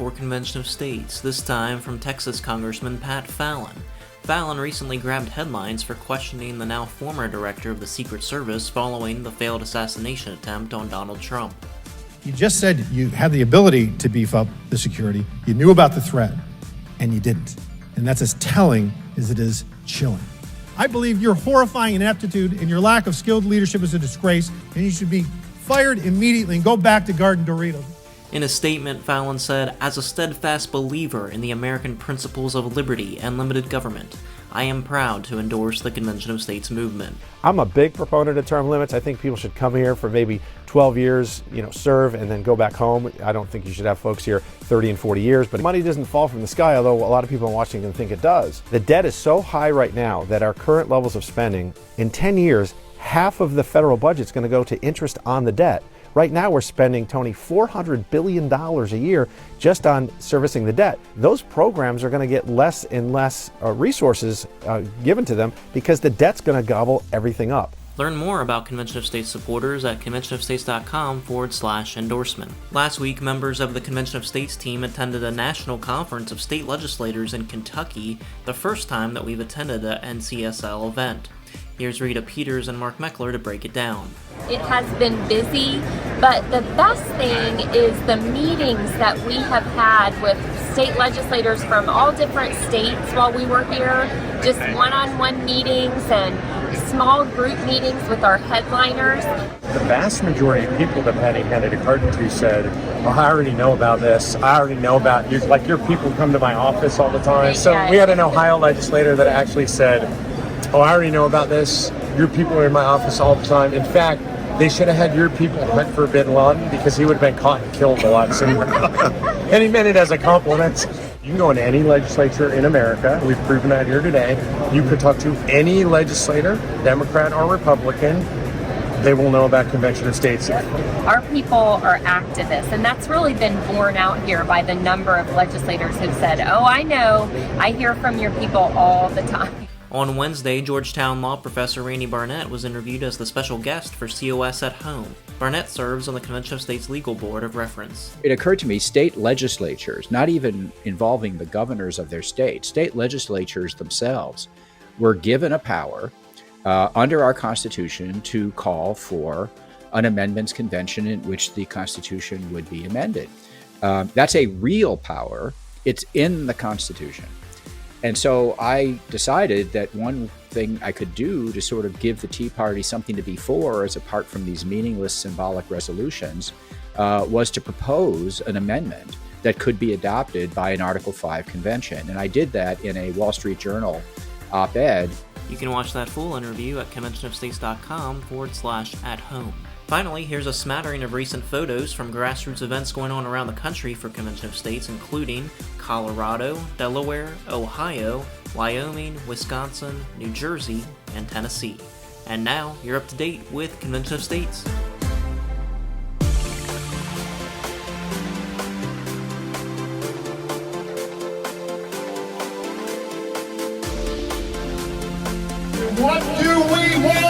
for Convention of States, this time from Texas Congressman Pat Fallon. Fallon recently grabbed headlines for questioning the now former director of the Secret Service following the failed assassination attempt on Donald Trump. You just said you had the ability to beef up the security, you knew about the threat, and you didn't. And that's as telling as it is chilling. I believe your horrifying ineptitude and your lack of skilled leadership is a disgrace, and you should be fired immediately and go back to Garden Doritos. In a statement, Fallon said, "As a steadfast believer in the American principles of liberty and limited government, I am proud to endorse the Convention of States movement." I'm a big proponent of term limits. I think people should come here for maybe 12 years, serve and then go back home. I don't think you should have folks here 30 and 40 years, but money doesn't fall from the sky, although a lot of people in Washington think it does. The debt is so high right now that our current levels of spending, in 10 years, half of the federal budget is going to go to interest on the debt. Right now we're spending, Tony, $400 billion a year just on servicing the debt. Those programs are going to get less and less resources given to them because the debt's going to gobble everything up. Learn more about Convention of States supporters at conventionofstates.com/endorsement. Last week, members of the Convention of States team attended a national conference of state legislators in Kentucky, the first time that we've attended a NCSL event. Here's Rita Peters and Mark Meckler to break it down. It has been busy, but the best thing is the meetings that we have had with state legislators from all different states while we were here, just one-on-one meetings and small group meetings with our headliners. The vast majority of people that Patty handed a carton to said, "Oh, I already know about this. I already know about you. Like, your people come to my office all the time." So we had an Ohio legislator that actually said, "Oh, I already know about this. Your people are in my office all the time. In fact, they should have had your people hunt for bin Laden because he would have been caught and killed a lot sooner." And he meant it as a compliment. You can go into any legislature in America. We've proven that here today. You could talk to any legislator, Democrat or Republican. They will know about Convention of States. Our people are activists, and that's really been borne out here by the number of legislators who've said, "Oh, I know. I hear from your people all the time." On Wednesday, Georgetown law professor Randy Barnett was interviewed as the special guest for COS at Home. Barnett serves on the Convention of States Legal Board of Reference. It occurred to me state legislatures, not even involving the governors of their state legislatures themselves were given a power under our Constitution to call for an amendments convention in which the Constitution would be amended. That's a real power. It's in the Constitution. And so I decided that one thing I could do to sort of give the Tea Party something to be for, as apart from these meaningless symbolic resolutions, was to propose an amendment that could be adopted by an Article 5 convention. And I did that in a Wall Street Journal op-ed. You can watch that full interview at conventionofstates.com/at-home. Finally, here's a smattering of recent photos from grassroots events going on around the country for Convention of States, including Colorado, Delaware, Ohio, Wyoming, Wisconsin, New Jersey, and Tennessee. And now, you're up to date with Convention of States. What do we want?